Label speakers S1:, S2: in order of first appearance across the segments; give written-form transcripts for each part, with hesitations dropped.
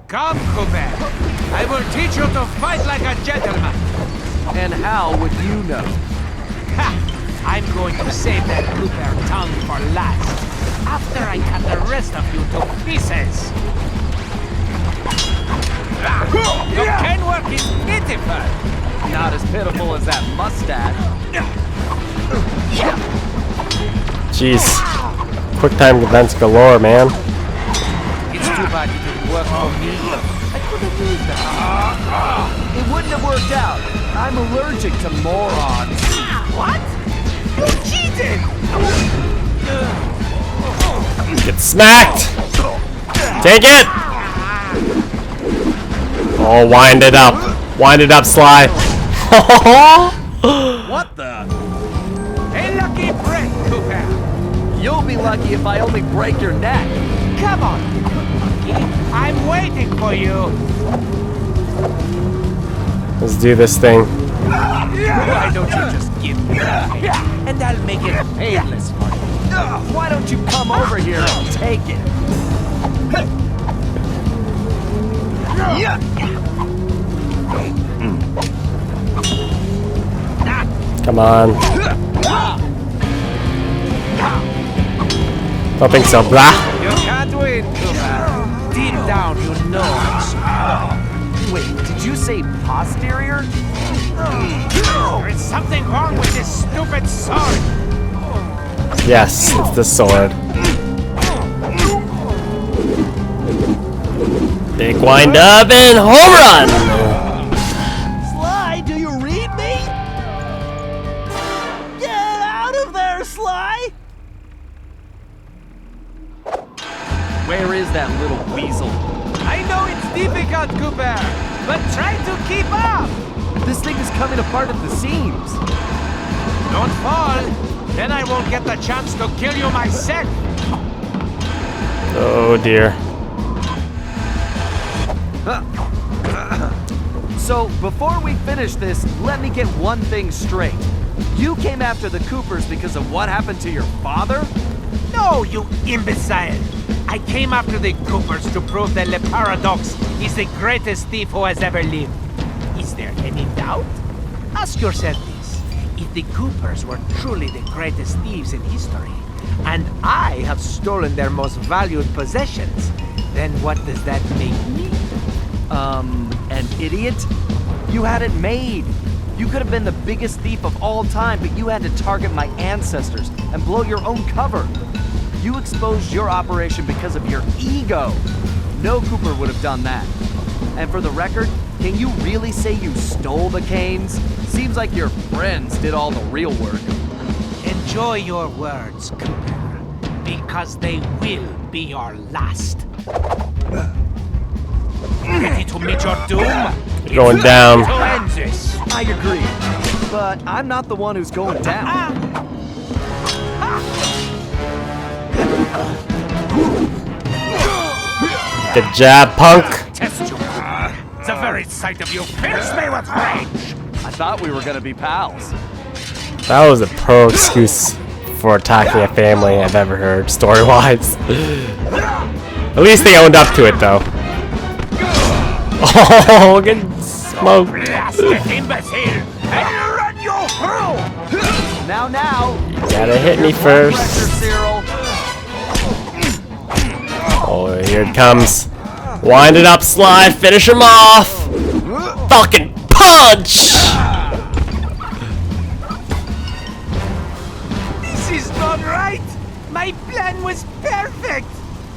S1: Come, Cooper. I will teach you to fight like a gentleman.
S2: And how would you know?
S1: Ha! I'm going to save that Cooper tongue for last. After I cut the rest of you to pieces. Your cane work is pitiful.
S2: Not as pitiful as that mustache.
S3: Jeez. Quick time events galore, man.
S1: It's too bad you didn't work for me. I could have used that.
S2: It wouldn't have worked out. I'm allergic to morons.
S1: What? You cheated!
S3: Get smacked! Take it! Oh, wind it up. Wind it up, Sly.
S2: What the?
S1: A lucky break, Cooper.
S2: You'll be lucky if I only break your neck.
S1: Come on. I'm waiting for you.
S3: Let's do this thing.
S1: Why don't you just give me that pain, and I'll make it painless for you.
S2: Why don't you come over here and take it?
S3: Come on. Don't think so, brah.
S1: You can't win, Cooper. Deep down, you know I'm smart.
S2: Wait, did you say posterior?
S1: There is something wrong with this stupid sword.
S3: Yes, it's the sword. Big wind up and home run!
S2: Sly, do you read me? Get out of there, Sly! Where is that little weasel?
S1: I know it's difficult, Cooper, but try to keep up.
S2: This thing is coming apart at the seams.
S1: Don't fall, then I won't get the chance to kill you myself.
S3: Oh dear.
S2: So, before we finish this, let me get one thing straight. You came after the Coopers because of what happened to your father?
S1: No, you imbecile. I came after the Coopers to prove that Le Paradox is the greatest thief who has ever lived. Is there any doubt? Ask yourself this. If the Coopers were truly the greatest thieves in history, and I have stolen their most valued possessions, then what does that make me?
S2: An idiot? You had it made. You could have been the biggest thief of all time, but you had to target my ancestors and blow your own cover. You exposed your operation because of your ego. No Cooper would have done that. And for the record, can you really say you stole the canes? Seems like your friends did all the real work.
S1: Enjoy your words, Cooper, because they will be your last. Ready to meet your doom?
S3: Going down.
S1: To end this.
S2: I agree. But I'm not the one who's going down.
S3: Good job, punk.
S1: Test you. The very sight of you fills me with rage.
S2: I thought we were gonna be pals.
S3: That was a pro excuse for attacking a family I've ever heard, story-wise. At least they owned up to it, though. Oh, get smoked.
S1: Blasted imbecile! I'll run you through!
S2: Now,
S3: Gotta hit me
S2: pressure,
S3: first.
S2: Cyril.
S3: Oh, here it comes. Wind it up, Sly. Finish him off. Fucking punch!
S1: This is not right! My plan was perfect!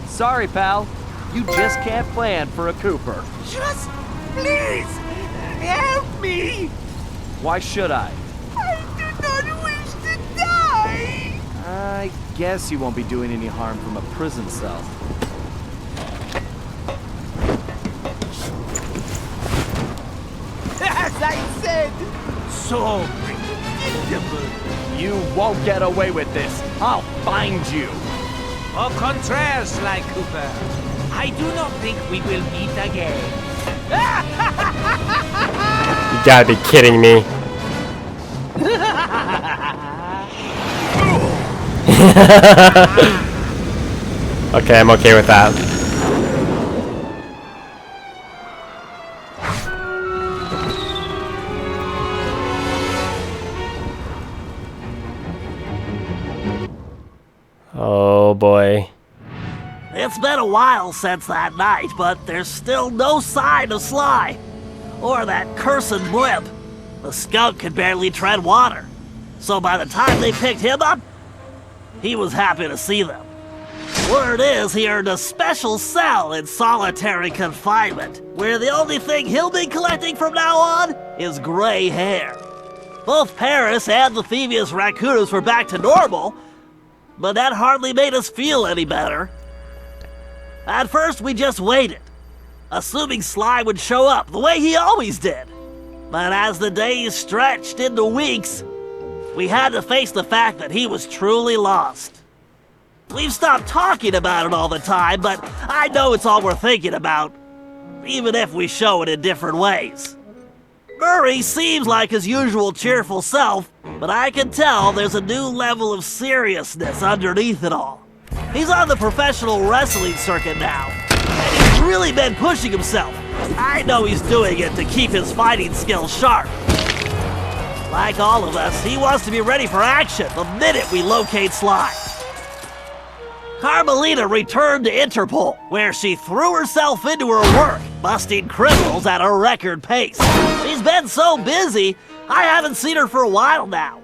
S2: Sorry, pal. You just can't plan for a Cooper.
S1: Just please help me!
S2: Why should I?
S1: I do not wish to die!
S2: I guess you won't be doing any harm from a prison cell.
S1: As I said, so predictable.
S2: You won't get away with this. I'll find you.
S1: Au contraire, Sly Cooper. I do not think we will meet again.
S3: You gotta be kidding me. Okay, I'm okay with that.
S4: It's been a while since that night, but there's still no sign of Sly. Or that cursed blimp. The skunk could barely tread water. So by the time they picked him up, he was happy to see them. Word is he earned a special cell in solitary confinement, where the only thing he'll be collecting from now on is gray hair. Both Paris and the Thievius Raccoonus were back to normal, but that hardly made us feel any better. At first, we just waited, assuming Sly would show up the way he always did. But as the days stretched into weeks, we had to face the fact that he was truly lost. We've stopped talking about it all the time, but I know it's all we're thinking about, even if we show it in different ways. Murray seems like his usual cheerful self, but I can tell there's a new level of seriousness underneath it all. He's on the professional wrestling circuit now, and he's really been pushing himself. I know he's doing it to keep his fighting skills sharp. Like all of us, he wants to be ready for action the minute we locate Sly. Carmelita returned to Interpol, where she threw herself into her work, busting criminals at a record pace. She's been so busy, I haven't seen her for a while now.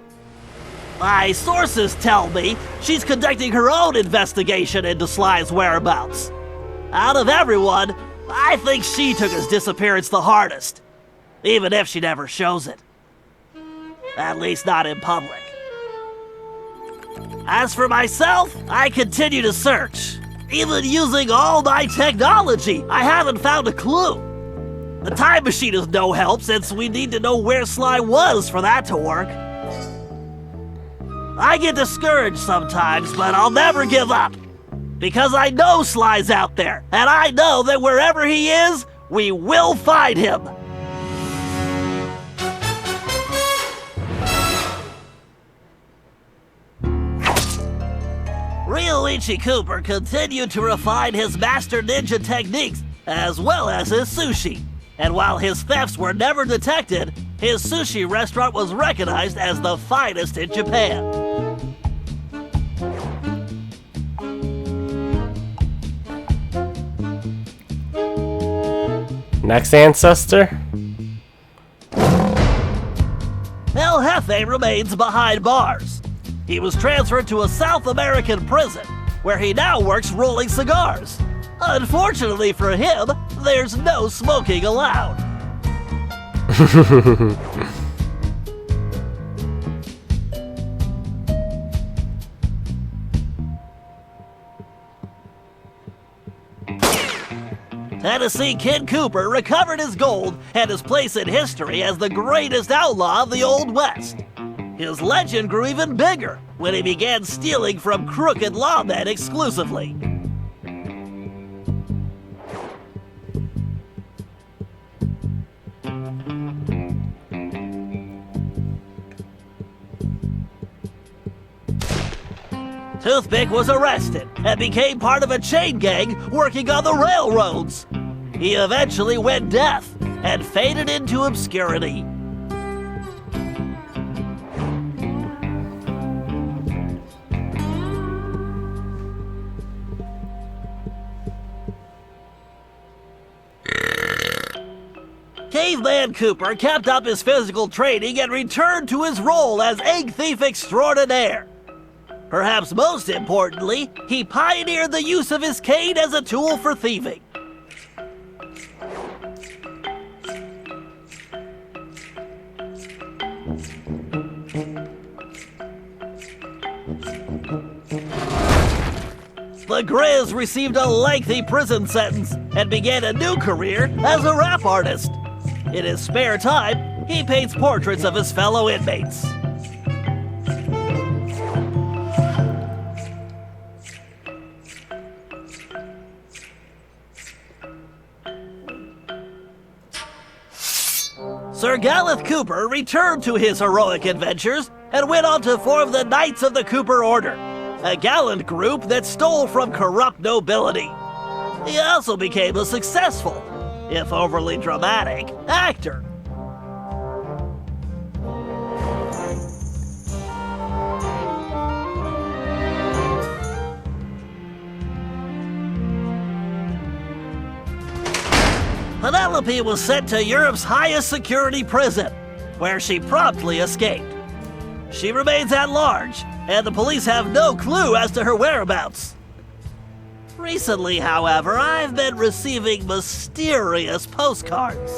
S4: My sources tell me she's conducting her own investigation into Sly's whereabouts. Out of everyone, I think she took his disappearance the hardest, even if she never shows it. At least not in public. As for myself, I continue to search. Even using all my technology, I haven't found a clue. The time machine is no help since we need to know where Sly was for that to work. I get discouraged sometimes, but I'll never give up. Because I know Sly's out there, and I know that wherever he is, we will find him. Ryoichi Cooper continued to refine his master ninja techniques as well as his sushi. And while his thefts were never detected, his sushi restaurant was recognized as the finest in Japan.
S3: Next ancestor?
S4: El Jefe remains behind bars. He was transferred to a South American prison, where he now works rolling cigars. Unfortunately for him, there's no smoking allowed. Tennessee Kid Cooper recovered his gold and his place in history as the greatest outlaw of the Old West. His legend grew even bigger when he began stealing from crooked lawmen exclusively. Toothpick was arrested and became part of a chain gang working on the railroads. He eventually went deaf and faded into obscurity. Caveman Cooper kept up his physical training and returned to his role as egg thief extraordinaire. Perhaps most importantly, he pioneered the use of his cane as a tool for thieving. The Grizz received a lengthy prison sentence and began a new career as a rap artist. In his spare time, he paints portraits of his fellow inmates. Sir Galeth Cooper returned to his heroic adventures and went on to form the Knights of the Cooper Order, a gallant group that stole from corrupt nobility. He also became a successful, if overly dramatic, actor. Penelope was sent to Europe's highest security prison, where she promptly escaped. She remains at large, and the police have no clue as to her whereabouts. Recently, however, I've been receiving mysterious postcards.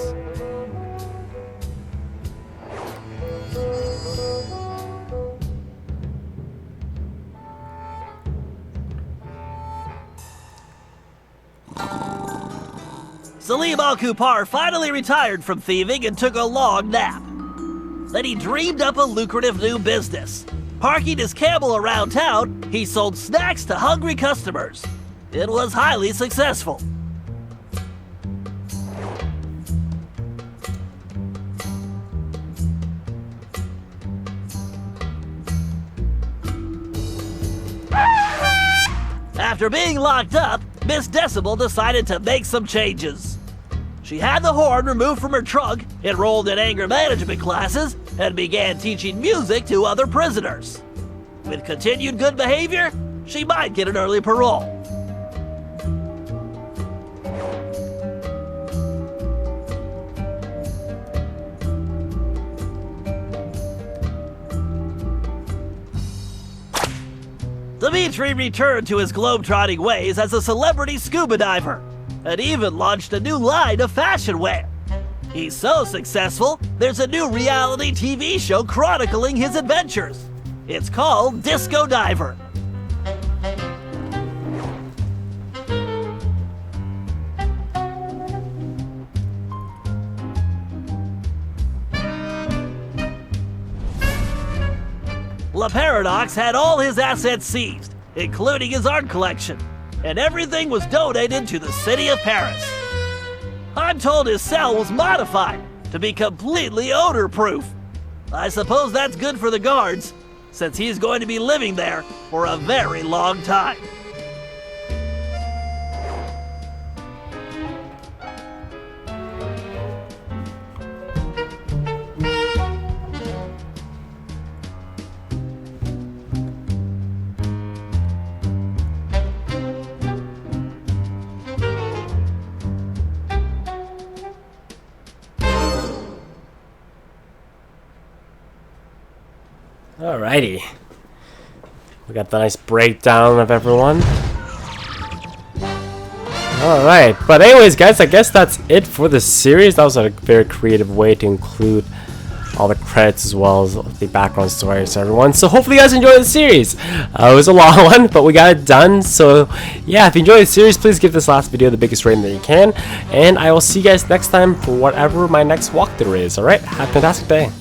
S4: Salim Al-Kupar finally retired from thieving and took a long nap. Then he dreamed up a lucrative new business. Parking his camel around town, he sold snacks to hungry customers. It was highly successful. After being locked up, Miss Decibel decided to make some changes. She had the horn removed from her trunk, enrolled in anger management classes, and began teaching music to other prisoners. With continued good behavior, she might get an early parole. Dimitri returned to his globetrotting ways as a celebrity scuba diver, and even launched a new line of fashion wear. He's so successful, there's a new reality TV show chronicling his adventures. It's called Disco Diver. La Paradox had all his assets seized, including his art collection, and everything was donated to the city of Paris. I'm told his cell was modified to be completely odor-proof. I suppose that's good for the guards, since he's going to be living there for a very long time.
S3: Alrighty. We got the nice breakdown of everyone. Alright, but anyways guys, I guess that's it for the series. That was a very creative way to include all the credits as well as the background stories to everyone. So hopefully you guys enjoyed the series. It was a long one, but we got it done. So yeah, if you enjoyed the series, please give this last video the biggest rating that you can. And I will see you guys next time for whatever my next walkthrough is. Alright, have a fantastic day.